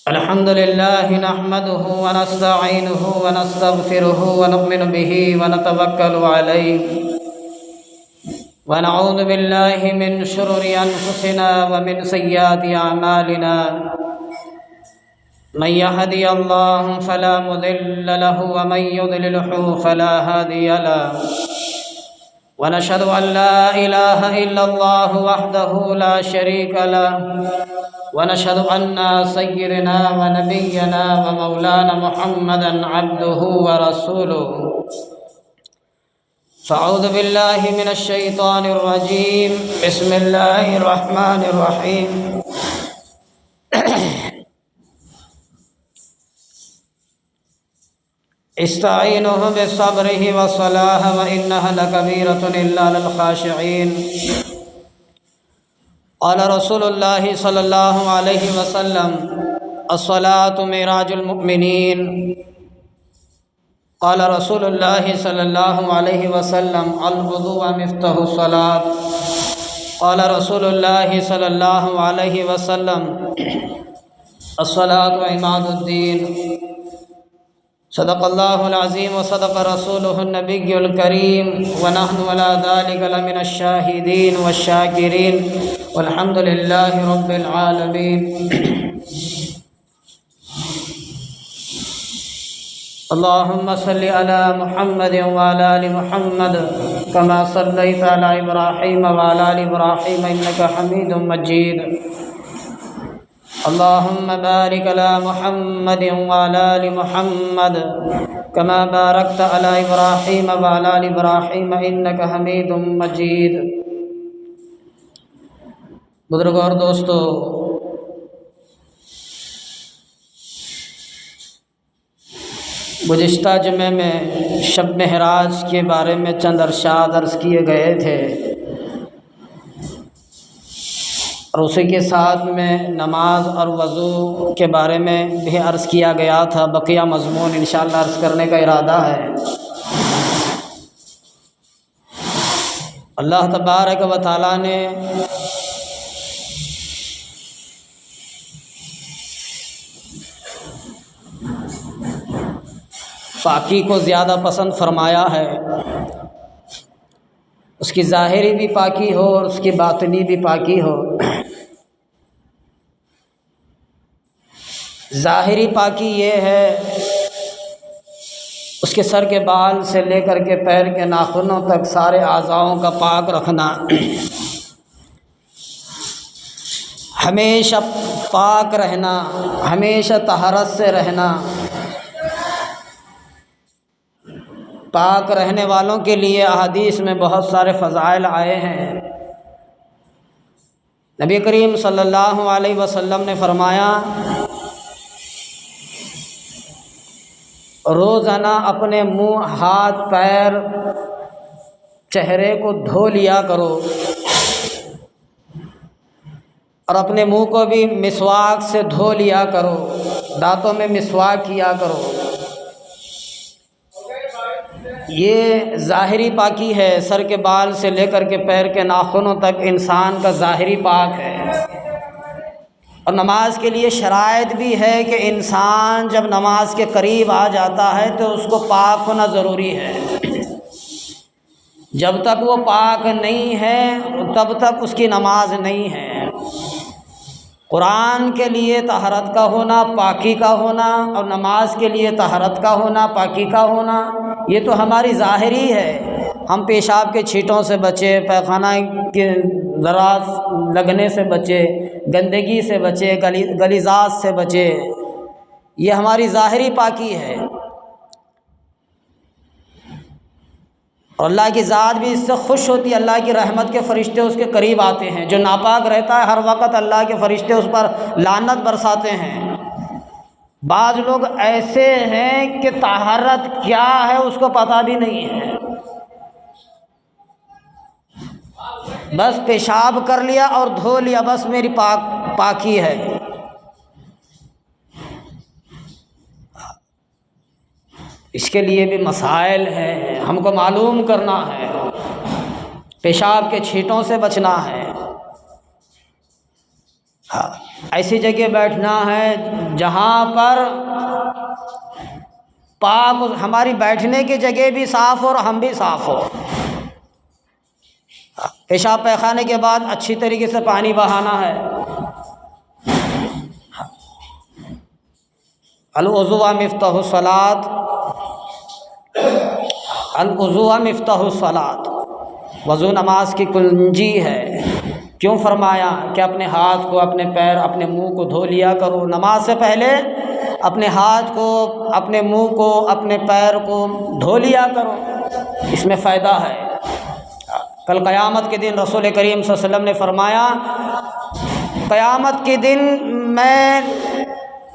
الحمد لله نحمده ونستعينه ونستغفره ونؤمن به ونتوكل عليه ونعوذ بالله من شرور أنفسنا ومن سيئات أعمالنا من يهدي الله فلا مضل له ومن يضلله فلا هادي له ونشهد أن لا إله إلا الله وحده لا شريك له ونشهد أن سيدنا ونبينا ومولانا محمدا عبده ورسوله فأعوذ بالله من الشيطان الرجيم بسم الله الرحمن الرحيم استعينوا بالصبر والصلاة وإنها لكبيرة إلا للخاشعين قال رسول الله صلى الله عليه وسلم الصلاة معراج المؤمنين قال رسول الله صلى الله عليه وسلم الوضوء مفتاح الصلاة قال رسول الله صلى الله عليه وسلم الصلاة عماد الدين صدق الله العظيم وصدق رسوله النبي الكريم ونحن على ذلك لمن الشاهدين والشاكرين والحمد لله رب العالمين اللهم صل على محمد وعلى آل محمد كما صليت على إبراهيم وعلى آل إبراهيم إنك حميد مجيد اللهم بارك على محمد وعلى آل محمد كما باركت على إبراهيم وعلى آل إبراهيم إنك حميد مجيد۔ بزرگوں اور دوستو، گزشتہ جمعے میں شب معراج کے بارے میں چند ارشاد عرض کیے گئے تھے اور اسی کے ساتھ میں نماز اور وضو کے بارے میں بھی عرض کیا گیا تھا۔ بقیہ مضمون انشاءاللہ عرض کرنے کا ارادہ ہے۔ اللہ تبارک و تعالیٰ نے پاکی کو زیادہ پسند فرمایا ہے، اس کی ظاہری بھی پاکی ہو اور اس کی باطنی بھی پاکی ہو۔ ظاہری پاکی یہ ہے اس کے سر کے بال سے لے کر کے پیر کے ناخنوں تک سارے اعضاؤں کا پاک رکھنا، ہمیشہ پاک رہنا، ہمیشہ طہارت سے رہنا۔ پاک رہنے والوں کے لیے احادیث میں بہت سارے فضائل آئے ہیں۔ نبی کریم صلی اللہ علیہ وسلم نے فرمایا روزانہ اپنے منہ، ہاتھ، پیر، چہرے کو دھو لیا کرو اور اپنے منہ کو بھی مسواک سے دھو لیا کرو، دانتوں میں مسواک کیا کرو۔ یہ ظاہری پاکی ہے، سر کے بال سے لے کر کے پیر کے ناخنوں تک انسان کا ظاہری پاک ہے۔ اور نماز کے لیے شرائط بھی ہے کہ انسان جب نماز کے قریب آ جاتا ہے تو اس کو پاک ہونا ضروری ہے۔ جب تک وہ پاک نہیں ہے تب تک اس کی نماز نہیں ہے۔ قرآن کے لیے طہارت کا ہونا، پاکی کا ہونا، اور نماز کے لیے طہارت کا ہونا، پاکی کا ہونا، یہ تو ہماری ظاہری ہے۔ ہم پیشاب کے چھینٹوں سے بچے، پیخانہ کے ذرات لگنے سے بچے، گندگی سے بچے، غلیظات سے بچے، یہ ہماری ظاہری پاکی ہے۔ اور اللہ کی ذات بھی اس سے خوش ہوتی ہے، اللہ کی رحمت کے فرشتے اس کے قریب آتے ہیں۔ جو ناپاک رہتا ہے ہر وقت اللہ کے فرشتے اس پر لعنت برساتے ہیں۔ بعض لوگ ایسے ہیں کہ طہارت کیا ہے اس کو پتہ بھی نہیں ہے، بس پیشاب کر لیا اور دھو لیا، بس میری پاکی ہے۔ اس کے لیے بھی مسائل ہیں، ہم کو معلوم کرنا ہے۔ پیشاب کے چھینٹوں سے بچنا ہے، ایسی جگہ بیٹھنا ہے جہاں پر پاک، ہماری بیٹھنے کی جگہ بھی صاف ہو اور ہم بھی صاف ہو۔ پیشاب پیخانے کے بعد اچھی طریقے سے پانی بہانا ہے۔ الوضوء مفتاح الصلاۃ، الوضوء مفتاح الصلاۃ، وضو نماز کی کنجی ہے۔ کیوں فرمایا کہ اپنے ہاتھ کو، اپنے پیر، اپنے منہ کو دھو لیا کرو نماز سے پہلے، اپنے ہاتھ کو، اپنے منہ کو، اپنے پیر کو دھو لیا کرو، اس میں فائدہ ہے۔ کل قیامت کے دن رسول کریم صلی اللہ علیہ وسلم نے فرمایا قیامت کے دن میں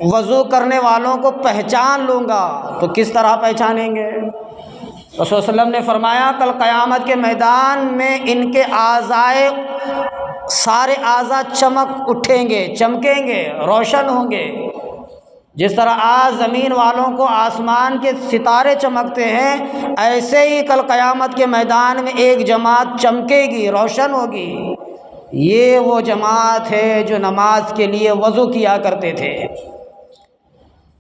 وضو کرنے والوں کو پہچان لوں گا۔ تو کس طرح پہچانیں گے؟ رسول صلی اللہ علیہ وسلم نے فرمایا کل قیامت کے میدان میں ان کے اعضائے، سارے اعضاء چمک اٹھیں گے، چمکیں گے، روشن ہوں گے۔ جس طرح آج زمین والوں کو آسمان کے ستارے چمکتے ہیں، ایسے ہی کل قیامت کے میدان میں ایک جماعت چمکے گی، روشن ہوگی۔ یہ وہ جماعت ہے جو نماز کے لیے وضو کیا کرتے تھے،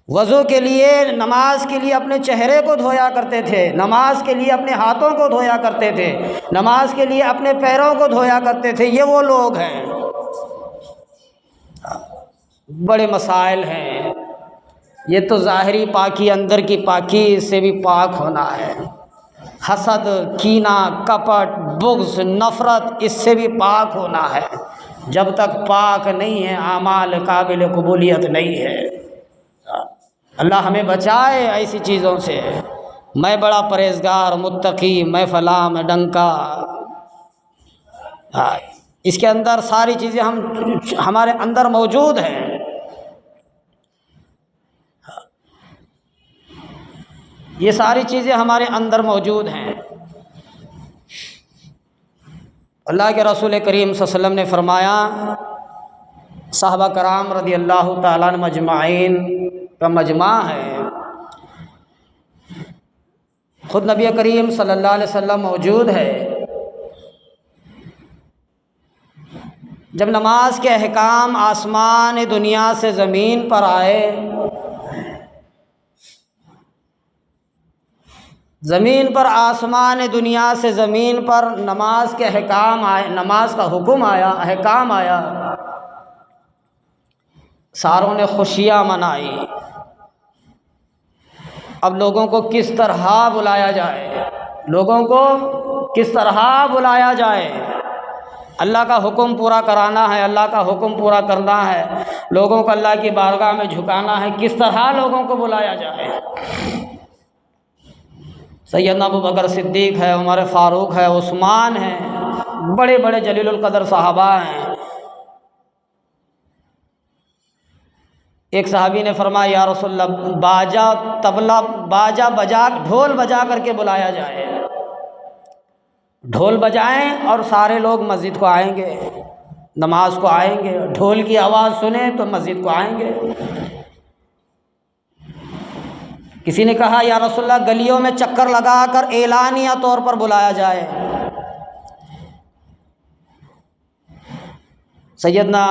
وضو کے لیے، نماز کے لیے اپنے چہرے کو دھویا کرتے تھے، نماز کے لیے اپنے ہاتھوں کو دھویا کرتے تھے، نماز کے لیے اپنے پیروں کو دھویا کرتے تھے۔ یہ وہ لوگ ہیں۔ بڑے مسائل ہیں۔ یہ تو ظاہری پاکی، اندر کی پاکی سے بھی پاک ہونا ہے۔ حسد، کینہ، کپٹ، بغض، نفرت، اس سے بھی پاک ہونا ہے۔ جب تک پاک نہیں ہے اعمال قابل قبولیت نہیں ہے۔ اللہ ہمیں بچائے ایسی چیزوں سے۔ میں بڑا پرہیزگار، متقی، میں فلاں، میں ڈنکا، اس کے اندر ساری چیزیں ہمارے اندر موجود ہیں۔ یہ ساری چیزیں ہمارے اندر موجود ہیں۔ اللہ کے رسول کریم صلی اللہ علیہ وسلم نے فرمایا، صحابہ کرام رضی اللہ تعالیٰ عنہ مجمعین کا مجمع ہے، خود نبی کریم صلی اللہ علیہ وسلم موجود ہے۔ جب نماز کے احکام آسمان دنیا سے زمین پر آئے، زمین پر آسمان دنیا سے زمین پر نماز کے احکام آئے، نماز کا حکم آیا، احکام آیا، ساروں نے خوشیاں منائی۔ اب لوگوں کو کس طرح بلایا جائے، لوگوں کو کس طرح بلایا جائے؟ اللہ کا حکم پورا کرانا ہے، اللہ کا حکم پورا کرنا ہے، لوگوں کو اللہ کی بارگاہ میں جھکانا ہے۔ کس طرح لوگوں کو بلایا جائے؟ سیدنا ابو بکر صدیق ہے، عمر فاروق ہے، عثمان ہے، بڑے بڑے جلیل القدر صحابہ ہیں۔ ایک صحابی نے فرمایا یا رسول اللہ، باجا طبلہ، باجا بجا، ڈھول بجا کر کے بلایا جائے، ڈھول بجائیں اور سارے لوگ مسجد کو آئیں گے، نماز کو آئیں گے، ڈھول کی آواز سنیں تو مسجد کو آئیں گے۔ کسی نے کہا یا رسول اللہ، گلیوں میں چکر لگا کر اعلانیہ طور پر بلایا جائے۔ سیدنا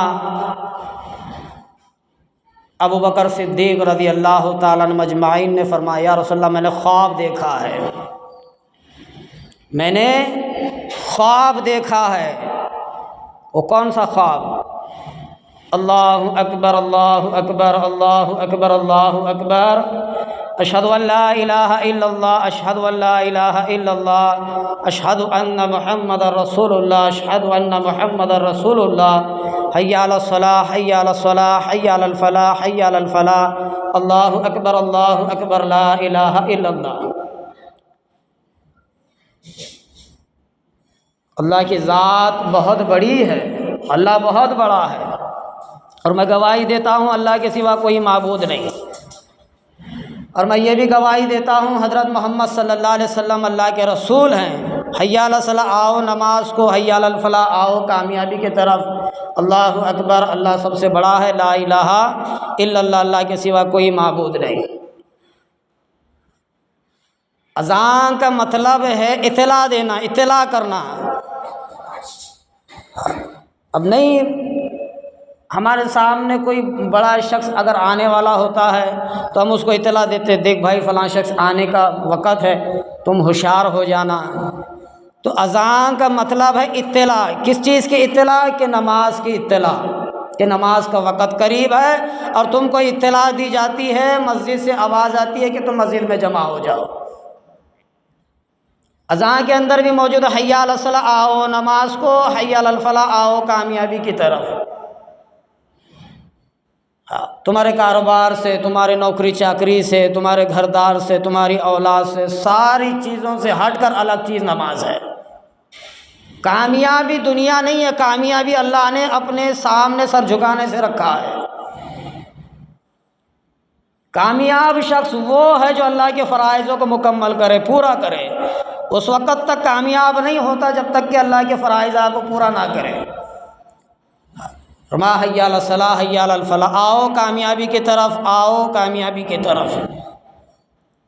ابو بکر صدیق رضی اللہ تعالیٰ عنہ مجمعین نے فرمایا یا رسول اللہ، میں نے خواب دیکھا ہے، میں نے خواب دیکھا ہے۔ وہ کون سا خواب؟ اللہ اکبر، اللہ اکبر، اللہ اکبر، اللہ اکبر، اشہد ان لا الہ الا اللہ، اشہد ان لا الہ الا اللہ، اشہد ان محمد رسول اللہ، اشہد ان محمد رسول اللہ، حی علی الصلاۃ، حی علی الصلاۃ، حی علی الفلاح، حی علی الفلاح، اللہ اکبر، اللہ اکبر، لا الہ الا اللہ۔ اللہ کی ذات بہت بڑی ہے، اللہ بہت بڑا ہے، اور میں گواہی دیتا ہوں اللہ کے سوا کوئی معبود نہیں، اور میں یہ بھی گواہی دیتا ہوں حضرت محمد صلی اللہ علیہ وسلم اللہ کے رسول ہیں۔ حی علی الصلاۃ، آؤ نماز کو، حی علی الفلاح، آؤ کامیابی کی طرف، اللہ اکبر، اللہ سب سے بڑا ہے، لا الہ الا اللہ، اللہ کے سوا کوئی معبود نہیں۔ اذان کا مطلب ہے اطلاع دینا، اطلاع کرنا۔ اب نہیں ہمارے سامنے کوئی بڑا شخص اگر آنے والا ہوتا ہے تو ہم اس کو اطلاع دیتے، دیکھ بھائی فلاں شخص آنے کا وقت ہے، تم ہوشیار ہو جانا۔ تو اذان کا مطلب ہے اطلاع۔ کس چیز کی اطلاع؟ کہ نماز کی اطلاع، کہ نماز کا وقت قریب ہے، اور تم کو اطلاع دی جاتی ہے، مسجد سے آواز آتی ہے کہ تم مسجد میں جمع ہو جاؤ۔ اذان کے اندر بھی موجود ہے حی علی الصلاۃ، آؤ نماز کو، حی علی الفلاح، آؤ کامیابی کی طرف۔ تمہارے کاروبار سے، تمہارے نوکری چاکری سے، تمہارے گھردار سے، تمہاری اولاد سے، ساری چیزوں سے ہٹ کر الگ چیز نماز ہے۔ کامیابی دنیا نہیں ہے، کامیابی اللہ نے اپنے سامنے سر جھکانے سے رکھا ہے۔ کامیاب شخص وہ ہے جو اللہ کے فرائضوں کو مکمل کرے، پورا کرے۔ اس وقت تک کامیاب نہیں ہوتا جب تک کہ اللہ کے فرائض کو پورا نہ کرے۔ فرما حی علی الصلاۃ، حی علی الفلاح، آؤ کامیابی کی طرف، آؤ کامیابی کی طرف۔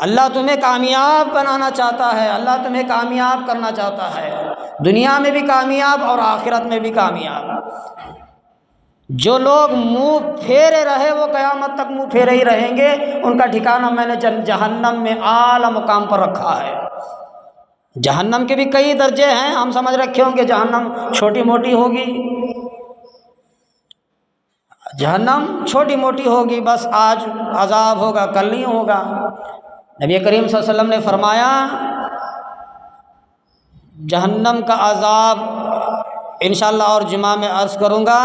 اللہ تمہیں کامیاب بنانا چاہتا ہے، اللہ تمہیں کامیاب کرنا چاہتا ہے، دنیا میں بھی کامیاب اور آخرت میں بھی کامیاب۔ جو لوگ منہ پھیرے رہے وہ قیامت تک منہ پھیرے ہی رہیں گے، ان کا ٹھکانہ میں نے جہنم میں اعلیٰ مقام پر رکھا ہے۔ جہنم کے بھی کئی درجے ہیں، ہم سمجھ رکھے ہوں کہ جہنم چھوٹی موٹی ہوگی، جہنم چھوٹی موٹی ہوگی، بس آج عذاب ہوگا کل نہیں ہوگا۔ نبی کریم صلی اللہ علیہ وسلم نے فرمایا جہنم کا عذاب انشاءاللہ اور جمعہ میں عرض کروں گا،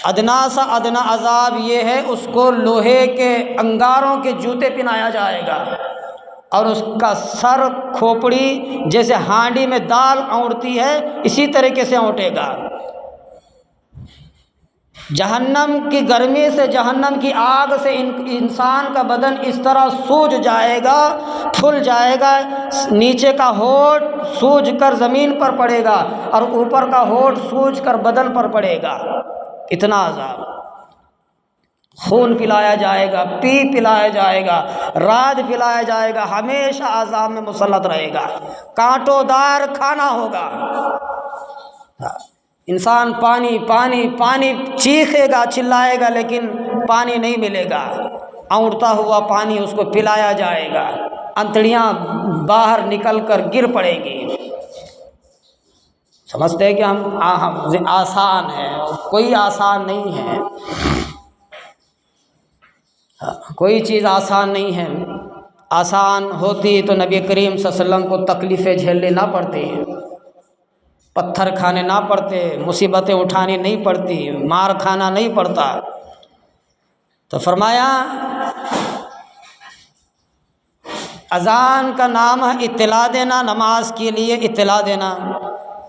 ادنا سا ادنا عذاب یہ ہے، اس کو لوہے کے انگاروں کے جوتے پہنایا جائے گا، اور اس کا سر کھوپڑی جیسے ہانڈی میں دال اونٹتی ہے اسی طریقے سے اونٹے گا۔ جہنم کی گرمی سے، جہنم کی آگ سے انسان کا بدن اس طرح سوج جائے گا، پھول جائے گا، نیچے کا ہونٹ سوج کر زمین پر پڑے گا اور اوپر کا ہونٹ سوج کر بدن پر پڑے گا۔ اتنا عذاب، خون پلایا جائے گا، پلایا جائے گا، راد پلایا جائے گا، ہمیشہ عذاب میں مسلط رہے گا، کانٹوں دار کھانا ہوگا۔ انسان پانی پانی پانی چیخے گا، چلائے گا، لیکن پانی نہیں ملے گا، اونٹتا ہوا پانی اس کو پلایا جائے گا، انتڑیاں باہر نکل کر گر پڑے گی۔ سمجھتے ہیں کہ ہم آسان ہے، کوئی آسان نہیں ہے، کوئی چیز آسان نہیں ہے۔ آسان ہوتی تو نبی کریم صلی اللہ علیہ وسلم کو تکلیفیں جھیلنے نہ پڑتی، پتھر کھانے نہ پڑتے، مصیبتیں اٹھانی نہیں پڑتی، مار کھانا نہیں پڑتا۔ تو فرمایا اذان کا نام ہے اطلاع دینا، نماز کے لیے اطلاع دینا۔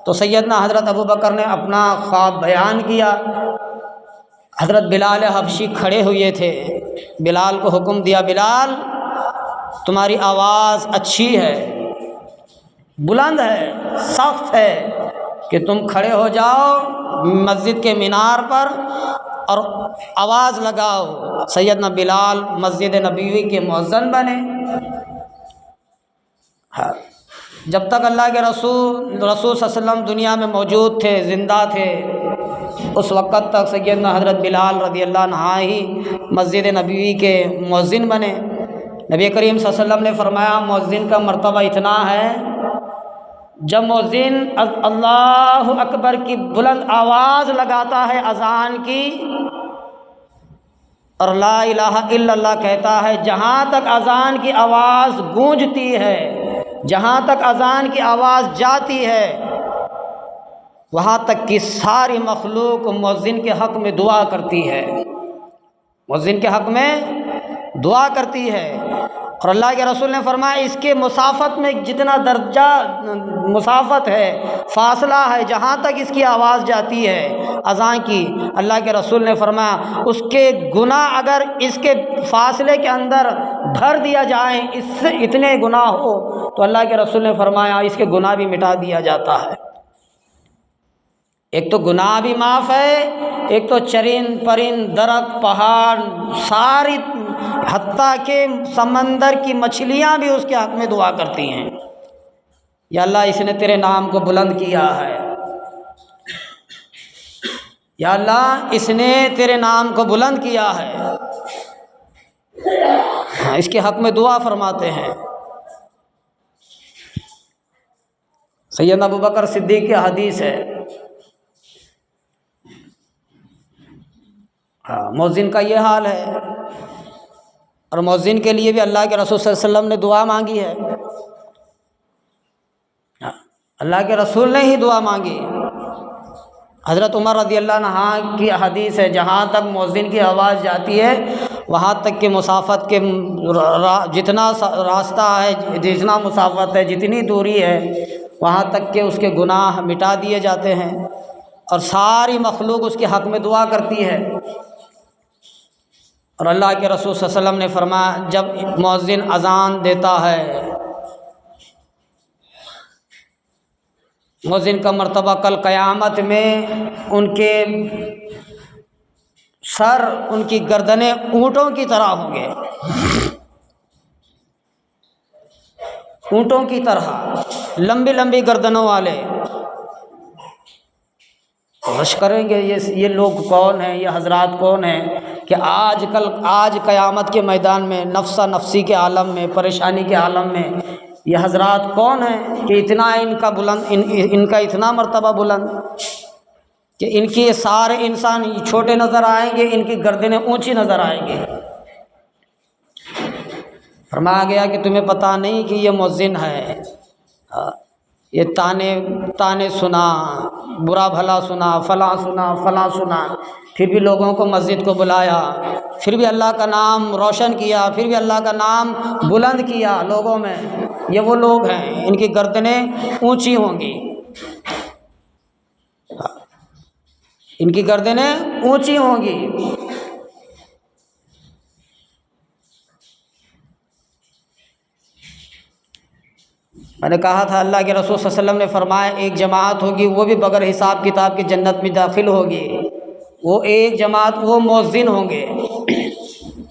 تو سیدنا حضرت ابوبکر نے اپنا خواب بیان کیا۔ حضرت بلال حبشی کھڑے ہوئے تھے، بلال کو حکم دیا، بلال تمہاری آواز اچھی ہے، بلند ہے، سخت ہے، کہ تم کھڑے ہو جاؤ مسجد کے مینار پر اور آواز لگاؤ۔ سیدنا بلال مسجد نبوی کے مؤذن بنے۔ جب تک اللہ کے رسول صلی اللہ علیہ وسلم دنیا میں موجود تھے، زندہ تھے، اس وقت تک سیدنا حضرت بلال رضی اللہ عنہ ہی مسجد نبوی کے مؤذن بنے۔ نبی کریم صلی اللہ علیہ وسلم نے فرمایا مؤذن کا مرتبہ اتنا ہے، جب مؤذن اللہ اکبر کی بلند آواز لگاتا ہے اذان کی اور لا الہ الا اللہ کہتا ہے، جہاں تک اذان کی آواز گونجتی ہے، جہاں تک اذان کی آواز جاتی ہے، وہاں تک کہ ساری مخلوق مؤذن کے حق میں دعا کرتی ہے، مؤذن کے حق میں دعا کرتی ہے۔ اور اللہ کے رسول نے فرمایا اس کے مسافت میں جتنا درجہ مسافت ہے، فاصلہ ہے، جہاں تک اس کی آواز جاتی ہے اذان کی، اللہ کے رسول نے فرمایا اس کے گناہ اگر اس کے فاصلے کے اندر بھر دیا جائیں، اس سے اتنے گناہ ہو تو اللہ کے رسول نے فرمایا اس کے گناہ بھی مٹا دیا جاتا ہے۔ ایک تو گناہ بھی معاف ہے، ایک تو چرند پرند درخت پہاڑ ساری حتیٰ کہ سمندر کی مچھلیاں بھی اس کے حق میں دعا کرتی ہیں، یا اللہ اس نے تیرے نام کو بلند کیا ہے۔ یا اللہ اس نے تیرے نام کو بلند کیا ہے، اس کے حق میں دعا فرماتے ہیں۔ سیدنا ابوبکر صدیق کی حدیث ہے، مؤذن کا یہ حال ہے، اور مؤذن کے لیے بھی اللہ کے رسول صلی اللہ علیہ وسلم نے دعا مانگی ہے، اللہ کے رسول نے ہی دعا مانگی۔ حضرت عمر رضی اللہ عنہ کی حدیث ہے، جہاں تک مؤذن کی آواز جاتی ہے وہاں تک کہ مسافت کے جتنا راستہ ہے، جتنا مسافت ہے، جتنی دوری ہے، وہاں تک کہ اس کے گناہ مٹا دیے جاتے ہیں، اور ساری مخلوق اس کے حق میں دعا کرتی ہے۔ اور اللہ کے رسول صلی اللہ علیہ وسلم نے فرمایا جب مؤذن اذان دیتا ہے، مؤذن کا مرتبہ کل قیامت میں ان کے سر، ان کی گردنیں اونٹوں کی طرح ہوں گے، اونٹوں کی طرح لمبی لمبی گردنوں والے۔ رش کریں گے یہ لوگ کون ہیں، یہ حضرات کون ہیں کہ آج قیامت کے میدان میں نفسا نفسی کے عالم میں، پریشانی کے عالم میں یہ حضرات کون ہیں کہ اتنا ان کا اتنا مرتبہ بلند کہ ان کی سارے انسان چھوٹے نظر آئیں گے، ان کی گردنیں اونچی نظر آئیں گے۔ فرمایا گیا کہ تمہیں پتہ نہیں کہ یہ مؤذن ہے، یہ تانے سنا، برا بھلا سنا، فلاں سنا، پھر بھی لوگوں کو مسجد کو بلایا، پھر بھی اللہ کا نام روشن کیا، پھر بھی اللہ کا نام بلند کیا لوگوں میں۔ یہ وہ لوگ ہیں، ان کی گردنیں اونچی ہوں گی، ان کی گردنیں اونچی ہوں گی۔ میں نے کہا تھا اللہ کے رسول صلی اللہ علیہ وسلم نے فرمایا ایک جماعت ہوگی وہ بھی بغیر حساب کتاب کی جنت میں داخل ہوگی، وہ ایک جماعت وہ مؤذن ہوں گے،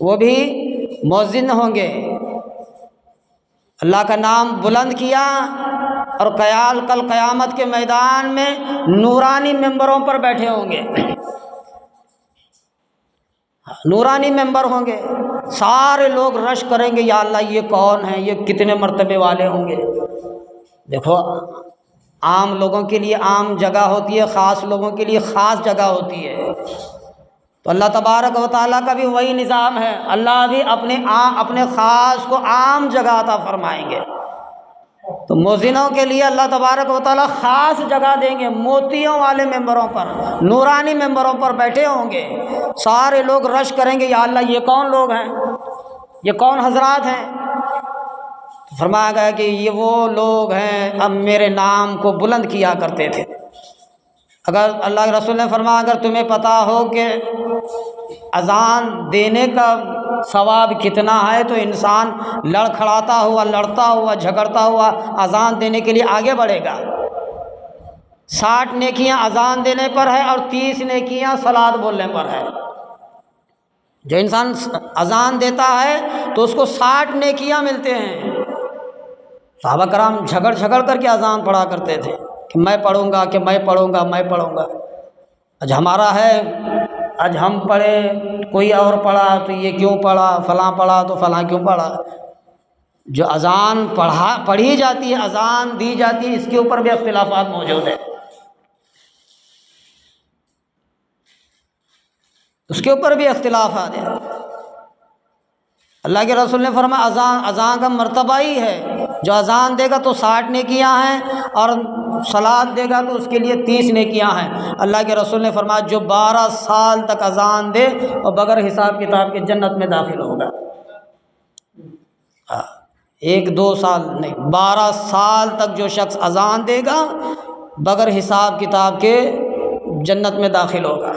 وہ بھی مؤذن ہوں گے، اللہ کا نام بلند کیا، اور کل قیامت کے میدان میں نورانی ممبروں پر بیٹھے ہوں گے، نورانی ممبر ہوں گے، سارے لوگ رش کریں گے یا اللہ یہ کون ہیں، یہ کتنے مرتبے والے ہوں گے۔ دیکھو عام لوگوں کے لیے عام جگہ ہوتی ہے، خاص لوگوں کے لیے خاص جگہ ہوتی ہے، تو اللہ تبارک و تعالیٰ کا بھی وہی نظام ہے، اللہ بھی اپنے خاص کو عام جگہ عطا فرمائیں گے۔ تو مؤذنوں کے لیے اللہ تبارک و تعالیٰ خاص جگہ دیں گے، موتیوں والے ممبروں پر، نورانی ممبروں پر بیٹھے ہوں گے، سارے لوگ رش کریں گے یا اللہ یہ کون لوگ ہیں، یہ کون حضرات ہیں؟ تو فرمایا گیا کہ یہ وہ لوگ ہیں اب میرے نام کو بلند کیا کرتے تھے۔ اگر اللہ کے رسول نے فرمایا اگر تمہیں پتہ ہو کہ اذان دینے کا ثواب کتنا ہے تو انسان لڑتا ہوا جھگڑتا ہوا اذان دینے کے لیے آگے بڑھے گا۔ 60 نیکیاں اذان دینے پر ہے اور 30 نیکیاں صلوات بولنے پر ہے۔ جو انسان اذان دیتا ہے تو اس کو 60 نیکیاں ملتے ہیں۔ صحابہ کرام جھگڑ کر کے اذان پڑھا کرتے تھے کہ میں پڑھوں گا، کہ میں پڑھوں گا۔ آج ہمارا ہے، آج ہم پڑھے، کوئی اور پڑھا تو یہ کیوں پڑھا، فلاں پڑھا تو فلاں کیوں پڑھا۔ جو اذان پڑھی جاتی ہے، اذان دی جاتی ہے، اس کے اوپر بھی اختلافات موجود ہیں، اس کے اوپر بھی اختلافات ہیں۔ اللہ کے رسول نے فرمایا اذان کا مرتبہ ہی ہے، جو اذان دے گا تو 60 نیکیاں ہیں، اور صلوات دے گا تو اس کے لیے 30 نیکیاں ہیں۔ اللہ کے رسول نے فرمایا جو 12 سال تک اذان دے اور بغیر حساب کتاب کے جنت میں داخل ہوگا۔ 1-2 سال نہیں، 12 سال تک جو شخص اذان دے گا بغیر حساب کتاب کے جنت میں داخل ہوگا،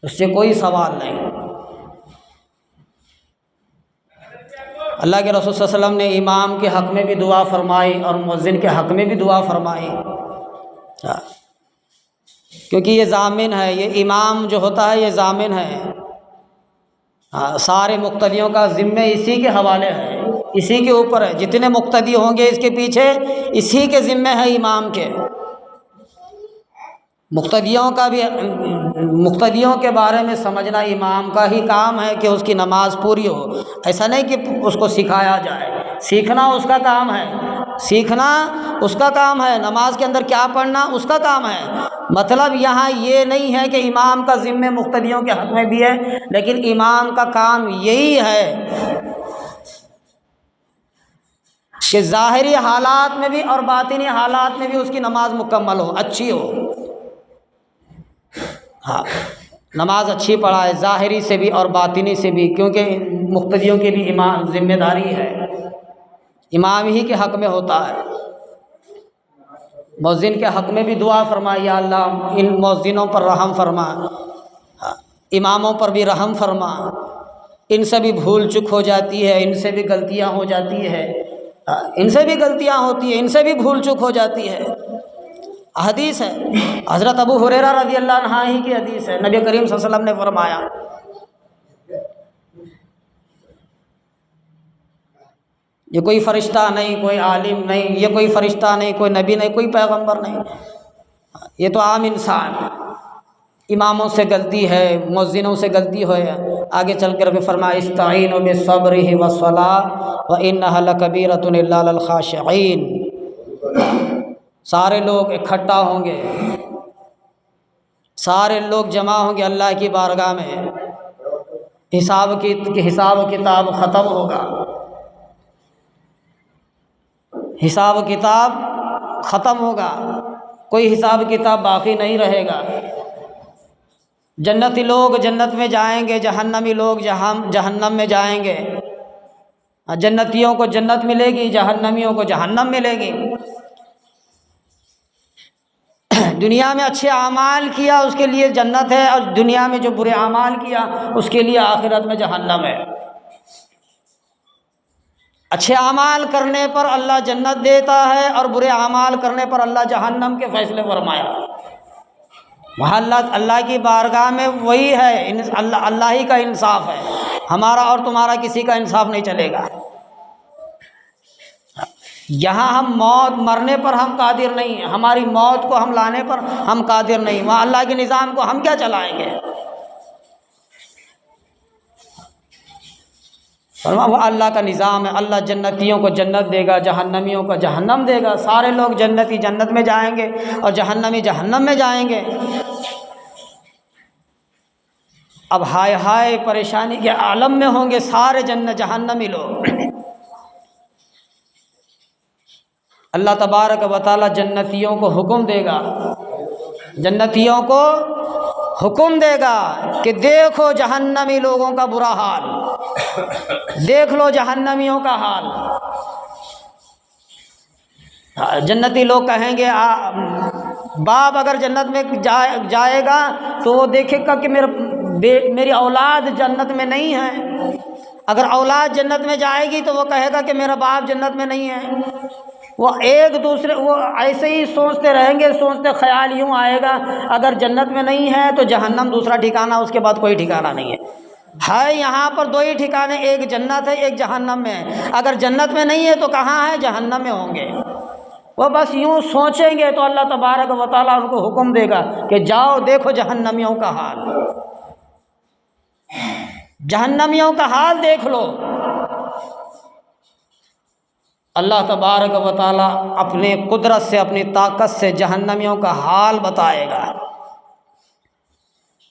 اس سے کوئی سوال نہیں۔ اللہ کے رسول صلی اللہ علیہ وسلم نے امام کے حق میں بھی دعا فرمائی اور مؤذن کے حق میں بھی دعا فرمائی، کیونکہ یہ ضامن ہے، یہ امام جو ہوتا ہے یہ ضامن ہے، سارے مقتدیوں کا ذمہ اسی کے حوالے ہے، اسی کے اوپر ہے، جتنے مقتدی ہوں گے اس کے پیچھے اسی کے ذمہ ہے امام کے۔ مقتدیوں کے بارے میں سمجھنا امام کا ہی کام ہے کہ اس کی نماز پوری ہو، ایسا نہیں کہ اس کو سکھایا جائے، سیکھنا اس کا کام ہے، سیکھنا اس کا کام ہے، نماز کے اندر کیا پڑھنا اس کا کام ہے۔ مطلب یہاں یہ نہیں ہے کہ امام کا ذمہ مقتدیوں کے حق میں بھی ہے، لیکن امام کا کام یہی ہے کہ ظاہری حالات میں بھی اور باطنی حالات میں بھی اس کی نماز مکمل ہو، اچھی ہو۔ ہاں، نماز اچھی پڑھائے، ظاہری سے بھی اور باطنی سے بھی، کیونکہ مقتدیوں کی بھی امام ذمہ داری ہے، امام ہی کے حق میں ہوتا ہے۔ مؤذن کے حق میں بھی دعا فرمائی، یا اللہ ان مؤذنوں پر رحم فرما، اماموں پر بھی رحم فرما، ان سے بھی بھول چک ہو جاتی ہے، ان سے بھی غلطیاں ہو جاتی ہے، ان سے بھی غلطیاں ہوتی ہیں، ان سے بھی بھول چک ہو جاتی ہے۔ حدیث ہے، حضرت ابو ہریرہ رضی اللہ عنہ ہی کی حدیث ہے، نبی کریم صلی اللہ علیہ وسلم نے فرمایا یہ کوئی فرشتہ نہیں، کوئی عالم نہیں، یہ کوئی فرشتہ نہیں، کوئی نبی نہیں، کوئی پیغمبر نہیں، یہ تو عام انسان، اماموں سے غلطی ہے، مؤذنوں سے غلطی ہے۔ آگے چل کر بھی فرمایا استعینوا بالصبر والصلاۃ وانھا لکبیرۃ الا علی الخاشعین۔ سارے لوگ اکٹھا ہوں گے، سارے لوگ جمع ہوں گے اللہ کی بارگاہ میں، حساب و کتاب ختم ہوگا، حساب و کتاب ختم ہوگا، کوئی حساب کتاب باقی نہیں رہے گا۔ جنتی لوگ جنت میں جائیں گے، جہنمی لوگ جہنم میں جائیں گے، جنتیوں کو جنت ملے گی، جہنمیوں کو جہنم ملے گی۔ دنیا میں اچھے اعمال کیا اس کے لیے جنت ہے، اور دنیا میں جو برے اعمال کیا اس کے لیے آخرت میں جہنم ہے۔ اچھے اعمال کرنے پر اللہ جنت دیتا ہے، اور برے اعمال کرنے پر اللہ جہنم کے فیصلے فرمایا۔ وہاں اللہ کی بارگاہ میں وہی ہے، اللہ ہی کا انصاف ہے، ہمارا اور تمہارا کسی کا انصاف نہیں چلے گا۔ یہاں ہم مرنے پر ہم قادر نہیں ہیں، ہماری موت کو ہم لانے پر ہم قادر نہیں، وہاں اللہ کے نظام کو ہم کیا چلائیں گے؟ وہ اللہ کا نظام ہے، اللہ جنتیوں کو جنت دے گا، جہنمیوں کو جہنم دے گا، سارے لوگ جنتی جنت میں جائیں گے اور جہنمی جہنم میں جائیں گے۔ اب ہائے ہائے پریشانی کے عالم میں ہوں گے سارے جہنمی لوگ۔ اللہ تبارک و تعالی جنتیوں کو حکم دے گا، جنتیوں کو حکم دے گا کہ دیکھو جہنمی لوگوں کا برا حال، دیکھ لو جہنمیوں کا حال۔ جنتی لوگ کہیں گے، باپ اگر جنت میں جائے گا تو وہ دیکھے گا کہ میری اولاد جنت میں نہیں ہے، اگر اولاد جنت میں جائے گی تو وہ کہے گا کہ میرا باپ جنت میں نہیں ہے۔ وہ ایک دوسرے وہ ایسے ہی سوچتے رہیں گے، سوچتے خیال یوں آئے گا اگر جنت میں نہیں ہے تو جہنم دوسرا ٹھکانہ، اس کے بعد کوئی ٹھکانہ نہیں ہے یہاں پر دو ہی ٹھکانے، ایک جنت ہے ایک جہنم میں ہے، اگر جنت میں نہیں ہے تو کہاں ہے؟ جہنم میں ہوں گے۔ وہ بس یوں سوچیں گے تو اللہ تبارک و تعالیٰ ان کو حکم دے گا کہ جاؤ دیکھو جہنمیوں کا حال، جہنمیوں کا حال دیکھ لو۔ اللہ تبارک و تعالیٰ اپنے قدرت سے، اپنی طاقت سے جہنمیوں کا حال بتائے گا۔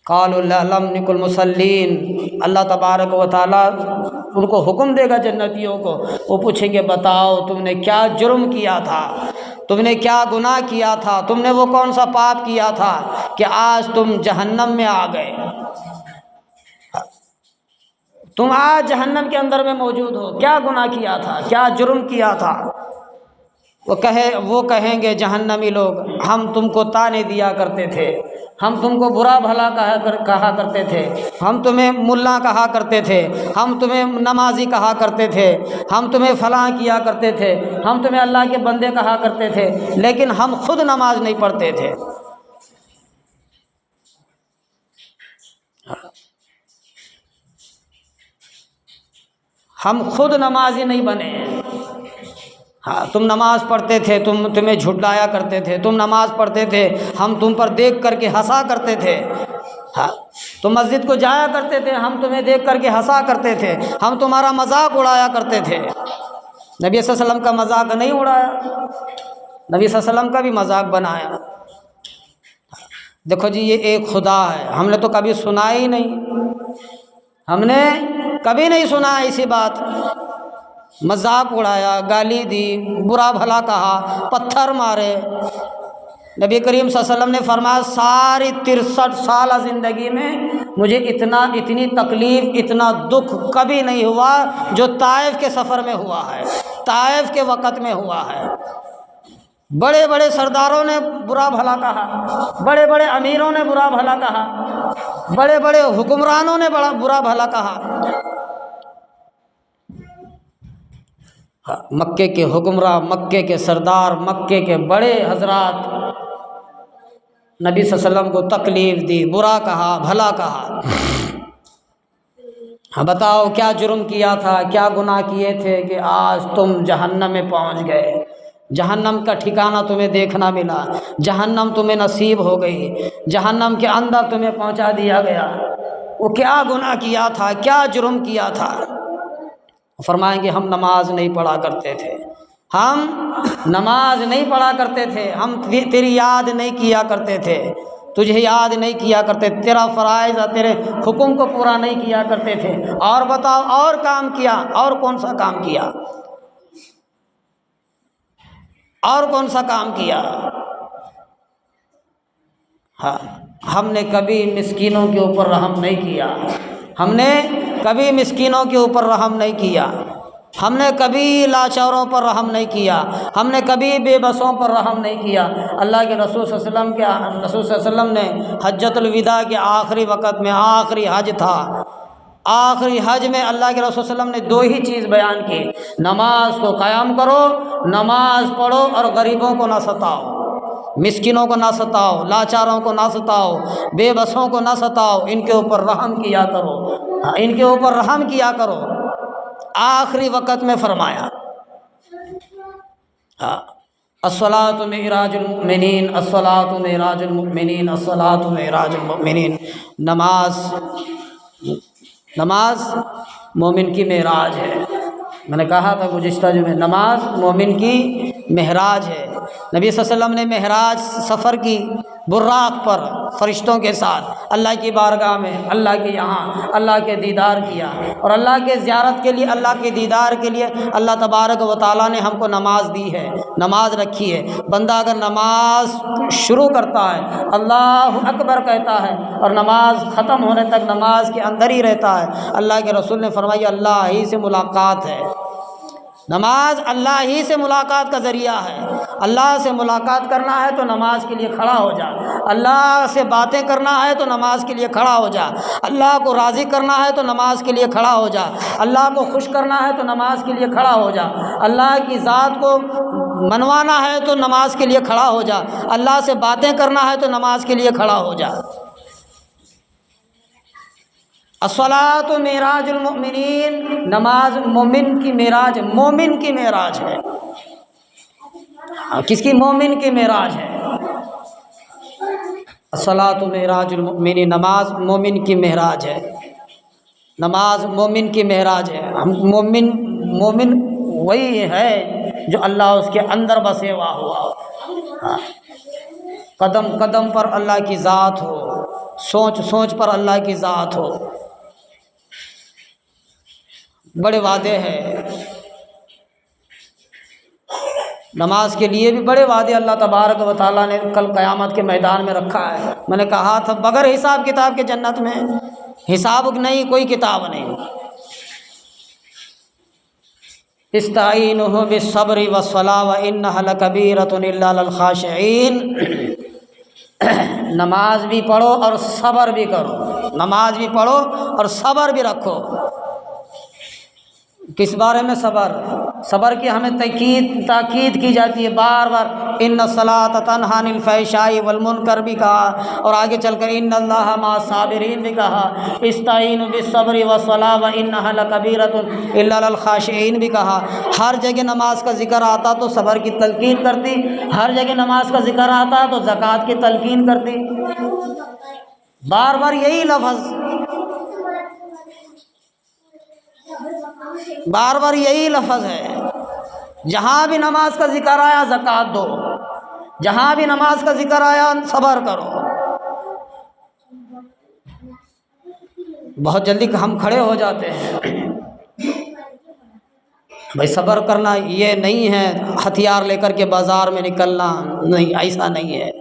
قالوا لم نکن المصلین، اللہ تبارک و تعالیٰ ان کو حکم دے گا جنتیوں کو، وہ پوچھیں گے بتاؤ تم نے کیا جرم کیا تھا، تم نے کیا گناہ کیا تھا، تم نے وہ کون سا پاپ کیا تھا کہ آج تم جہنم میں آ گئے، تم آج جہنم کے اندر میں موجود ہو، کیا گناہ کیا تھا، کیا جرم کیا تھا؟ وہ کہیں گے جہنمی لوگ، ہم تم کو تانے دیا کرتے تھے، ہم تم کو برا بھلا کہا کرتے تھے، ہم تمہیں ملا کہا کرتے تھے، ہم تمہیں نمازی کہا کرتے تھے، ہم تمہیں فلاں کیا کرتے تھے، ہم تمہیں اللہ کے بندے کہا کرتے تھے، لیکن ہم خود نماز نہیں پڑھتے تھے۔ ہم خود نمازی نہیں بنے ہیں، ہاں تم نماز پڑھتے تھے، تمہیں جھٹلایا کرتے تھے، تم نماز پڑھتے تھے، ہم تم پر دیکھ کر کے ہنسا کرتے تھے، ہاں تم مسجد کو جایا کرتے تھے، ہم تمہیں دیکھ کر کے ہنسا کرتے تھے، ہم تمہارا مذاق اڑایا کرتے تھے۔ نبی صلی اللہ علیہ وسلم کا مذاق نہیں اڑایا، نبی صلی اللہ علیہ وسلم کا بھی مذاق بنایا۔ دیکھو جی یہ ایک خدا ہے، ہم نے تو کبھی سنا ہی نہیں، ہم نے کبھی نہیں سنا ایسی بات۔ مذاق اڑایا، گالی دی، برا بھلا کہا، پتھر مارے۔ نبی کریم صلی اللہ علیہ وسلم نے فرمایا ساری 63 سالہ زندگی میں مجھے اتنی تکلیف، اتنا دکھ کبھی نہیں ہوا جو طائف کے سفر میں ہوا ہے، طائف کے وقت میں ہوا ہے۔ بڑے بڑے سرداروں نے برا بھلا کہا، بڑے بڑے امیروں نے برا بھلا کہا، بڑے بڑے حکمرانوں نے بڑا برا بھلا کہا۔ مکے کے حکمراں، مکے کے سردار، مکے کے بڑے حضرات نبی صلی اللہ علیہ وسلم کو تکلیف دی، برا کہا، بھلا کہا۔ ہاں بتاؤ کیا جرم کیا تھا، کیا گناہ کیے تھے کہ آج تم جہنم میں پہنچ گئے، جہنم کا ٹھکانہ تمہیں دیکھنا ملا، جہنم تمہیں نصیب ہو گئی، جہنم کے اندر تمہیں پہنچا دیا گیا۔ وہ کیا گناہ کیا تھا، کیا جرم کیا تھا؟ فرمائیں گے ہم نماز نہیں پڑھا کرتے تھے، ہم نماز نہیں پڑھا کرتے تھے، ہم تیری یاد نہیں کیا کرتے تھے، تجھے یاد نہیں کیا کرتے، تیرا فرائض اور تیرے حکم کو پورا نہیں کیا کرتے تھے۔ اور بتاؤ اور کام کیا، اور کون سا کام کیا، اور کون سا کام کیا؟ ہاں ہم نے کبھی مسکینوں کے اوپر رحم نہیں کیا، ہم نے کبھی مسکینوں کے اوپر رحم نہیں کیا، ہم نے کبھی لاچاروں پر رحم نہیں کیا، ہم نے کبھی بے بسوں پر رحم نہیں کیا۔ اللہ کے رسول صلی اللہ علیہ وسلم نے حجۃ الوداع کے آخری وقت میں، آخری حج تھا، آخری حج میں اللہ کے رسول صلی اللہ علیہ وسلم نے 2 ہی چیز بیان کی، نماز کو قائم کرو، نماز پڑھو اور غریبوں کو نہ ستاؤ، مسکینوں کو نہ ستاؤ، لاچاروں کو نہ ستاؤ، بے بسوں کو نہ ستاؤ، ان کے اوپر رحم کیا کرو، ان کے اوپر رحم کیا کرو۔ آخری وقت میں فرمایا الصلاۃ معراج المؤمنین، الصلاۃ معراج المؤمنین، الصلاۃ معراج المؤمنین۔ نماز مومن کی معراج ہے۔ میں نے کہا تھا گزشتہ جمعے نماز مومن کی معراج ہے۔ نبی صلی اللہ علیہ وسلم نے معراج سفر کی براق پر فرشتوں کے ساتھ اللہ کی بارگاہ میں، اللہ کے یہاں اللہ کے دیدار کیا، اور اللہ کے زیارت کے لیے، اللہ کے دیدار کے لیے اللہ تبارک و تعالیٰ نے ہم کو نماز دی ہے، نماز رکھی ہے۔ بندہ اگر نماز شروع کرتا ہے، اللہ اکبر کہتا ہے، اور نماز ختم ہونے تک نماز کے اندر ہی رہتا ہے، اللہ کے رسول نے فرمایا اللہ ہی سے ملاقات ہے۔ نماز اللہ ہی سے ملاقات کا ذریعہ ہے۔ اللہ سے ملاقات کرنا ہے تو نماز کے لیے کھڑا ہو جا، اللہ سے باتیں کرنا ہے تو نماز کے لیے کھڑا ہو جا، اللہ کو راضی کرنا ہے تو نماز کے لیے کھڑا ہو جا، اللہ کو خوش کرنا ہے تو نماز کے لیے کھڑا ہو جا، اللہ کی ذات کو منوانا ہے تو نماز کے لیے کھڑا ہو جا، اللہ سے باتیں کرنا ہے تو نماز کے لیے کھڑا ہو جا۔ الصلاۃ معراج المؤمنین، نماز مومن کی معراج، مومن کی معراج ہے۔ کس کی؟ مومن کی معراج ہے۔ الصلاۃ معراج المؤمنین، نماز مومن کی معراج ہے، نماز مومن کی معراج ہے۔ مومن وہی ہے جو اللہ اس کے اندر بسے ہوا ہوا، قدم قدم پر اللہ کی ذات ہو، سوچ سوچ پر اللہ کی ذات ہو۔ بڑے وعدے ہیں نماز کے لیے بھی، بڑے وعدے اللہ تبارک و تعالیٰ نے کل قیامت کے میدان میں رکھا ہے۔ میں نے کہا تھا بغیر حساب کتاب کے جنت میں، حساب نہیں، کوئی کتاب نہیں۔ استعینوا بالصبر والصلاۃ وانھا لکبیرۃ الا للخاشعین۔ نماز بھی پڑھو اور صبر بھی کرو، نماز بھی پڑھو اور صبر بھی رکھو۔ کس بارے میں صبر؟ صبر کی ہمیں تاکید کی جاتی ہے بار بار، ان الصلاۃ تنہی عن الفحشاء والمنکر بھی کہا، اور آگے چل کر ان اللہ مع الصابرین بھی کہا، استعینوا بالصبر والصلاۃ وانھا لکبیرۃ الا للخاشعین بھی کہا۔ ہر جگہ نماز کا ذکر آتا تو صبر کی تلقین کرتی، ہر جگہ نماز کا ذکر آتا تو زکوٰۃ کی تلقین کرتی، بار بار یہی لفظ، بار بار یہی لفظ ہے۔ جہاں بھی نماز کا ذکر آیا زکوٰۃ دو، جہاں بھی نماز کا ذکر آیا صبر کرو۔ بہت جلدی ہم کھڑے ہو جاتے ہیں، بھائی صبر کرنا یہ نہیں ہے ہتھیار لے کر کے بازار میں نکلنا، نہیں، ایسا نہیں ہے۔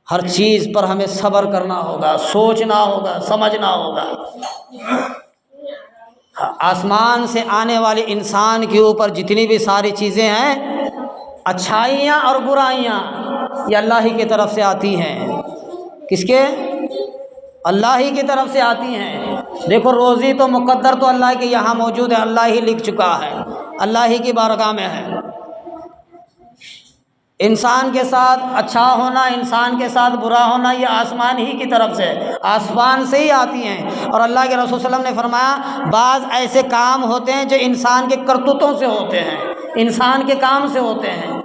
ہر چیز پر ہمیں صبر کرنا ہوگا، سوچنا ہوگا، سمجھنا ہوگا۔ آسمان سے آنے والے انسان کے اوپر جتنی بھی ساری چیزیں ہیں، اچھائیاں اور برائیاں، یہ اللہ ہی کی طرف سے آتی ہیں۔ کس کے؟ اللہ ہی کی طرف سے آتی ہیں۔ دیکھو روزی تو مقدر تو اللہ کے یہاں موجود ہے، اللہ ہی لکھ چکا ہے، اللہ ہی کی بارگاہ میں ہے۔ انسان کے ساتھ اچھا ہونا، انسان کے ساتھ برا ہونا، یہ آسمان ہی کی طرف سے، آسمان سے ہی آتی ہیں۔ اور اللہ کے رسول صلی اللہ علیہ وسلم نے فرمایا بعض ایسے کام ہوتے ہیں جو انسان کے کرتوتوں سے ہوتے ہیں، انسان کے کام سے ہوتے ہیں۔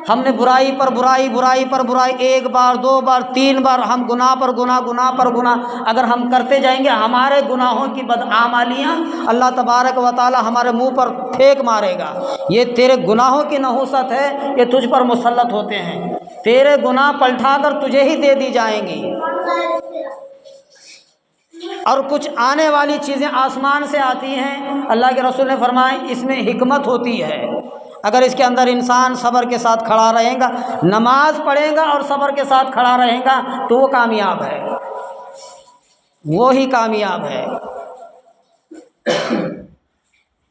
ہم نے برائی پر برائی، برائی پر برائی، ایک بار، دو بار، تین بار، ہم گناہ پر گناہ، گناہ پر گناہ اگر ہم کرتے جائیں گے، ہمارے گناہوں کی بدعمالیاں اللہ تبارک و تعالی ہمارے منہ پر پھینک مارے گا۔ یہ تیرے گناہوں کی نحوست ہے، یہ تجھ پر مسلط ہوتے ہیں، تیرے گناہ پلٹا کر تجھے ہی دے دی جائیں گی۔ اور کچھ آنے والی چیزیں آسمان سے آتی ہیں، اللہ کے رسول نے فرمایا اس میں حکمت ہوتی ہے۔ اگر اس کے اندر انسان صبر کے ساتھ کھڑا رہے گا، نماز پڑھے گا اور صبر کے ساتھ کھڑا رہے گا تو وہ کامیاب ہے، وہی کامیاب ہے۔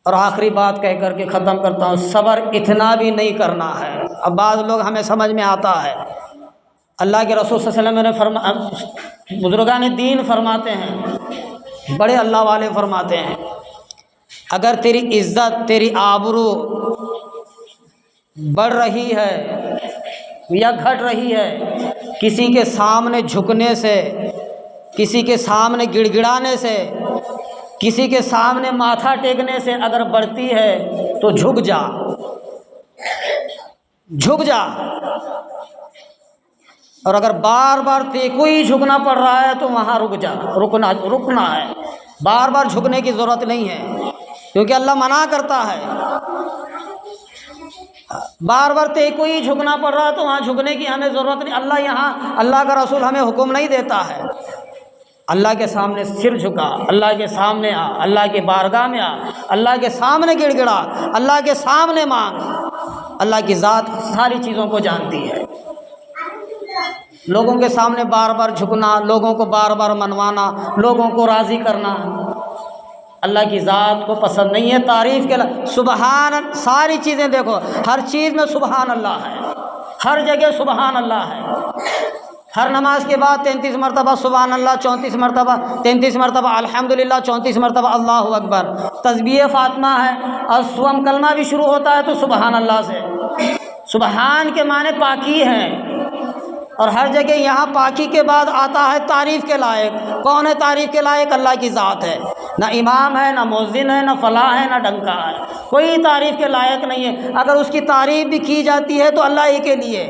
اور آخری بات کہہ کر کے ختم کرتا ہوں، صبر اتنا بھی نہیں کرنا ہے۔ اب بعض لوگ ہمیں سمجھ میں آتا ہے، اللہ کے رسول صلی اللہ علیہ وسلم نے بزرگان دین فرماتے ہیں، بڑے اللہ والے فرماتے ہیں، اگر تیری عزت، تیری آبرو بڑھ رہی ہے یا گھٹ رہی ہے، کسی کے سامنے جھکنے سے، کسی کے سامنے گڑ گڑانے سے، کسی کے سامنے ماتھا ٹیکنے سے اگر بڑھتی ہے تو جھک جا، جھک جا۔ اور اگر بار بار کو ہی جھکنا پڑ رہا ہے تو وہاں رک جا، رکنا ہے، بار بار جھکنے کی ضرورت نہیں ہے، کیونکہ اللہ منع کرتا ہے۔ بار بار کو ہی جھکنا پڑ رہا ہے تو وہاں جھکنے کی ہمیں ضرورت نہیں۔ اللہ یہاں، اللہ کا رسول ہمیں حکم نہیں دیتا ہے، اللہ کے سامنے سر جھکا، اللہ کے سامنے آ، اللہ کے بارگاہ میں آ، اللہ کے سامنے گڑ گڑا، اللہ کے سامنے مانگ۔ اللہ کی ذات ساری چیزوں کو جانتی ہے۔ لوگوں کے سامنے بار بار جھکنا، لوگوں کو بار بار منوانا، لوگوں کو راضی کرنا اللہ کی ذات کو پسند نہیں ہے۔ تعریف کے سبحان، ساری چیزیں دیکھو، ہر چیز میں سبحان اللہ ہے، ہر جگہ سبحان اللہ ہے۔ ہر نماز کے بعد 33 مرتبہ سبحان اللہ، 34 مرتبہ، 33 مرتبہ الحمدللہ، 34 مرتبہ اللہ اکبر۔ تسبیح فاطمہ ہے، اور صبح کلمہ بھی شروع ہوتا ہے تو سبحان اللہ سے۔ سبحان کے معنی پاکی ہیں، اور ہر جگہ یہاں پاکی کے بعد آتا ہے تعریف کے لائق۔ کون ہے تعریف کے لائق؟ اللہ کی ذات ہے۔ نہ امام ہے، نہ مؤذن ہے، نہ فلاں ہے، نہ ڈنکا ہے، کوئی تعریف کے لائق نہیں ہے۔ اگر اس کی تعریف بھی کی جاتی ہے تو اللہ ہی کے لیے۔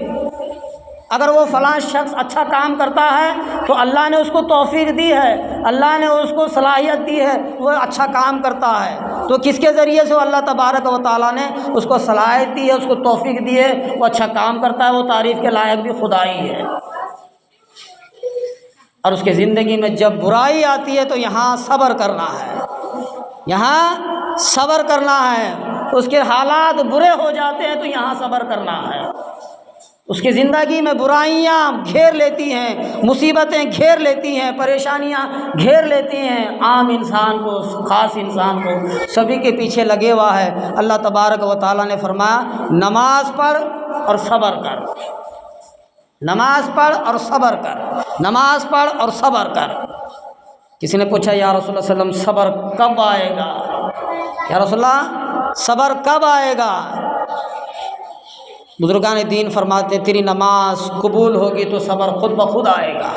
اگر وہ فلاں شخص اچھا کام کرتا ہے تو اللہ نے اس کو توفیق دی ہے، اللہ نے اس کو صلاحیت دی ہے، وہ اچھا کام کرتا ہے تو کس کے ذریعے سے؟ اللہ تبارک و تعالیٰ نے اس کو صلاحیت دی ہے، اس کو توفیق دی ہے، وہ اچھا کام کرتا ہے، وہ تعریف کے لائق بھی خدا ہی ہے۔ اور اس کے زندگی میں جب برائی آتی ہے تو یہاں صبر کرنا ہے، یہاں صبر کرنا ہے۔ اس کے حالات برے ہو جاتے ہیں تو یہاں صبر کرنا ہے۔ اس کی زندگی میں برائیاں گھیر لیتی ہیں، مصیبتیں گھیر لیتی ہیں، پریشانیاں گھیر لیتی ہیں، عام انسان کو، خاص انسان کو، سبھی کے پیچھے لگے ہوا ہے۔ اللہ تبارک و تعالیٰ نے فرمایا نماز پڑھ اور صبر کر، نماز پڑھ اور صبر کر، نماز پڑھ اور صبر کر۔ کسی نے پوچھا یا رسول اللہ صلی اللہ علیہ وسلم صبر کب آئے گا؟ یا رسول اللہ صبر کب آئے گا؟ بزرگان دین فرماتے تیری نماز قبول ہوگی تو صبر خود بخود آئے گا،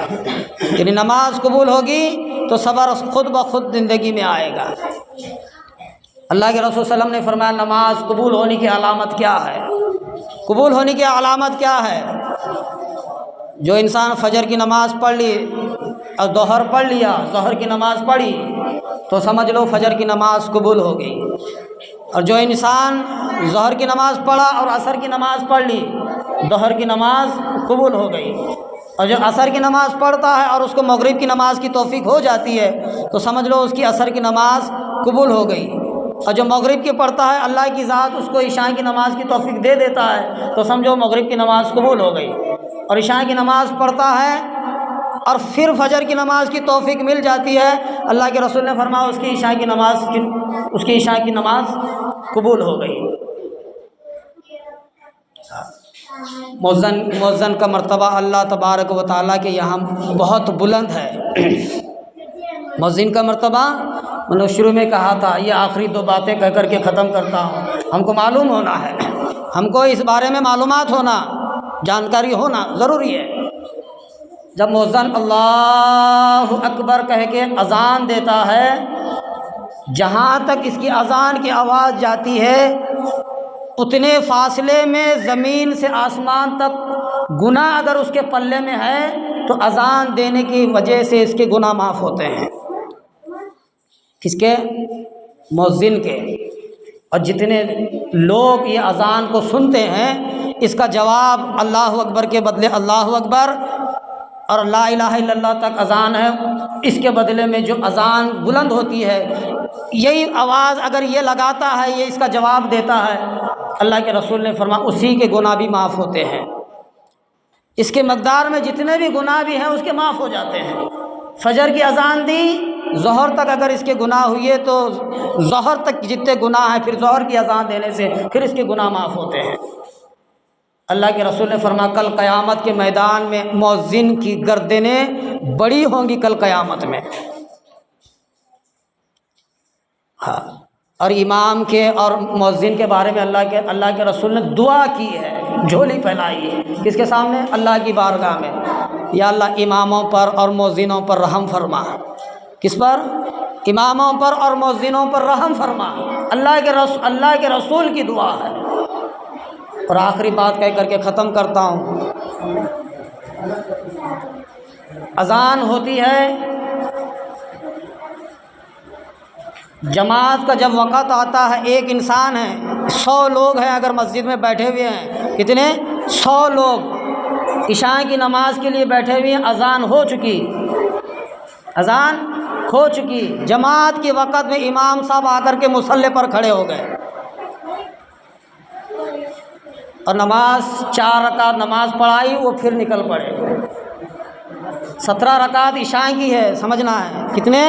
تیری نماز قبول ہوگی تو صبر خود بخود زندگی میں آئے گا۔ اللہ کے رسول صلی اللہ علیہ وسلم نے فرمایا نماز قبول ہونے کی علامت کیا ہے؟ قبول ہونے کی علامت کیا ہے؟ جو انسان فجر کی نماز پڑھ لی اور ظہر پڑھ لیا، ظہر کی نماز پڑھی تو سمجھ لو فجر کی نماز قبول ہو گئی، اور جو انسان ظہر کی نماز پڑھا اور عصر کی نماز پڑھ لی، ظہر کی نماز قبول ہو گئی، اور جو عصر کی نماز پڑھتا ہے اور اس کو مغرب کی نماز کی توفیق ہو جاتی ہے تو سمجھ لو اس کی عصر کی نماز قبول ہو گئی، اور جو مغرب کی پڑھتا ہے اللہ کی ذات اس کو عشاء کی نماز کی توفیق دے دیتا ہے تو سمجھو مغرب کی نماز قبول ہو گئی، اور عشاء کی نماز پڑھتا ہے اور پھر فجر کی نماز کی توفیق مل جاتی ہے، اللہ کے رسول نے فرمایا اس کی عشاء کی نماز قبول ہو گئی۔ مؤذن کا مرتبہ اللہ تبارک و تعالیٰ کے یہاں بہت بلند ہے۔ مؤذن کا مرتبہ میں نے شروع میں کہا تھا، یہ آخری دو باتیں کہہ کر کے ختم کرتا ہوں۔ ہم کو معلوم ہونا ہے، ہم کو اس بارے میں معلومات ہونا، جانکاری ہونا ضروری ہے۔ جب مؤذن اللہ اکبر کہہ کے اذان دیتا ہے، جہاں تک اس کی اذان کی آواز جاتی ہے اتنے فاصلے میں زمین سے آسمان تک گناہ اگر اس کے پلے میں ہے تو اذان دینے کی وجہ سے اس کے گناہ معاف ہوتے ہیں۔ کس کے؟ مؤذن کے۔ اور جتنے لوگ یہ اذان کو سنتے ہیں اس کا جواب اللہ اکبر کے بدلے اللہ اکبر اور لا الہ الا اللہ تک اذان ہے، اس کے بدلے میں جو اذان بلند ہوتی ہے یہی آواز اگر یہ لگاتا ہے، یہ اس کا جواب دیتا ہے، اللہ کے رسول نے فرمایا اسی کے گناہ بھی معاف ہوتے ہیں، اس کے مقدار میں جتنے بھی گناہ بھی ہیں اس کے معاف ہو جاتے ہیں۔ فجر کی اذان دی، ظہر تک اگر اس کے گناہ ہوئے تو ظہر تک جتنے گناہ ہیں پھر ظہر کی اذان دینے سے پھر اس کے گناہ معاف ہوتے ہیں۔ اللہ کے رسول نے فرمایا کل قیامت کے میدان میں مؤذن کی گردنیں بڑی ہوں گی کل قیامت میں۔ ہاں، اور امام کے اور مؤذن کے بارے میں اللہ کے رسول نے دعا کی ہے، جھولی پھیلائی ہے، کس کے سامنے؟ اللہ کی بارگاہ میں، یا اللہ اماموں پر اور مؤذنوں پر رحم فرما۔ کس پر؟ اماموں پر اور مؤذنوں پر رحم فرما۔ اللہ کے رسول کی دعا ہے۔ اور آخری بات کہہ کر کے ختم کرتا ہوں، اذان ہوتی ہے، جماعت کا جب وقت آتا ہے، ایک انسان ہے، 100 لوگ ہیں اگر مسجد میں بیٹھے ہوئے ہیں، کتنے؟ 100 لوگ عشاء کی نماز کے لیے بیٹھے ہوئے ہیں، اذان ہو چکی، اذان ہو چکی، جماعت کے وقت میں امام صاحب آ کر کے مصلی پر کھڑے ہو گئے اور نماز 4 رکعت نماز پڑھائی، وہ پھر نکل پڑے۔ 17 رکعت عشاء کی ہے، سمجھنا ہے کتنے؟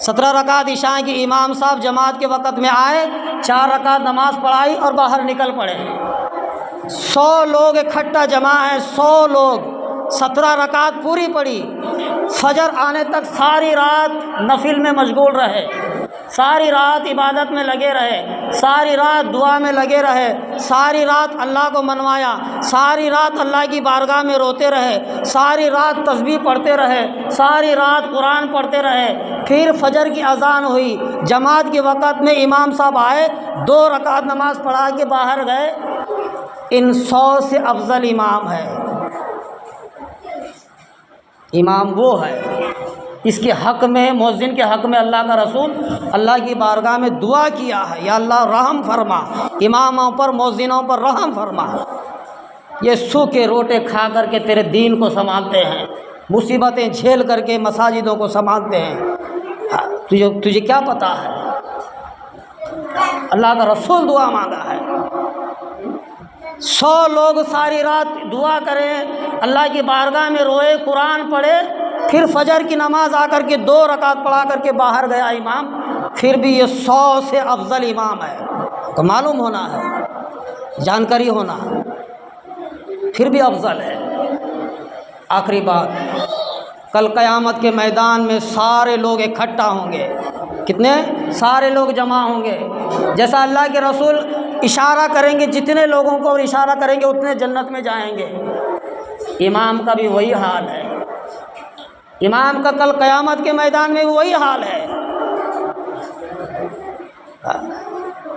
17 رکعت عشاء کی، امام صاحب جماعت کے وقت میں آئے، 4 رکعت نماز پڑھائی اور باہر نکل پڑے۔ 100 لوگ اکٹھا جمع ہیں، 100 لوگ، 17 رکعت پوری پڑھی، فجر آنے تک ساری رات نفل میں مشغول رہے، ساری رات عبادت میں لگے رہے، ساری رات دعا میں لگے رہے، ساری رات اللہ کو منوایا، ساری رات اللہ کی بارگاہ میں روتے رہے، ساری رات تسبیح پڑھتے رہے، ساری رات قرآن پڑھتے رہے۔ پھر فجر کی اذان ہوئی، جماعت کے وقت میں امام صاحب آئے، 2 رکعت نماز پڑھا کے باہر گئے۔ ان 100 سے افضل امام ہے، امام وہ ہے، اس کے حق میں، مؤذن کے حق میں اللہ کا رسول اللہ کی بارگاہ میں دعا کیا ہے، یا اللہ رحم فرما، اماموں پر مؤذنوں پر رحم فرما۔ یہ سوکھے روٹے کھا کر کے تیرے دین کو سنبھالتے ہیں، مصیبتیں جھیل کر کے مساجدوں کو سنبھالتے ہیں، تجھے کیا پتہ ہے؟ اللہ کا رسول دعا مانگا ہے، 100 لوگ ساری رات دعا کریں، اللہ کی بارگاہ میں روئے، قرآن پڑھے، پھر فجر کی نماز آ کر کے 2 رکعت پڑھا کر کے باہر گیا امام، پھر بھی یہ 100 سے افضل امام ہے۔ تو معلوم ہونا ہے، جانکاری ہونا، پھر بھی افضل ہے۔ آخری بات، کل قیامت کے میدان میں سارے لوگ اکٹھا ہوں گے، کتنے؟ سارے لوگ جمع ہوں گے، جیسا اللہ کے رسول اشارہ کریں گے جتنے لوگوں کو اور اشارہ کریں گے اتنے جنت میں جائیں گے، امام کا بھی وہی حال ہے، امام کا کل قیامت کے میدان میں وہی حال ہے۔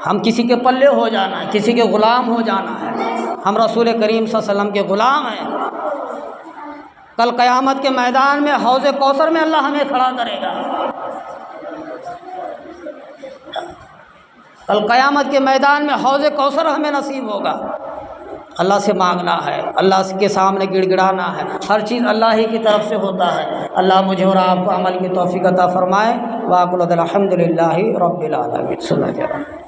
ہم کسی کے پلے ہو جانا ہے، کسی کے غلام ہو جانا ہے، ہم رسول کریم صلی اللہ علیہ وسلم کے غلام ہیں۔ کل قیامت کے میدان میں حوض کوثر میں اللہ ہمیں کھڑا کرے گا، کل قیامت کے میدان میں حوض کوثر ہمیں نصیب ہوگا۔ اللہ سے مانگنا ہے، اللہ کے سامنے گڑ گڑانا ہے، ہر چیز اللہ ہی کی طرف سے ہوتا ہے۔ اللہ مجھے اور آپ کو عمل کی توفیق عطا فرمائے۔ وآخر الحمد للہ رب العالمین۔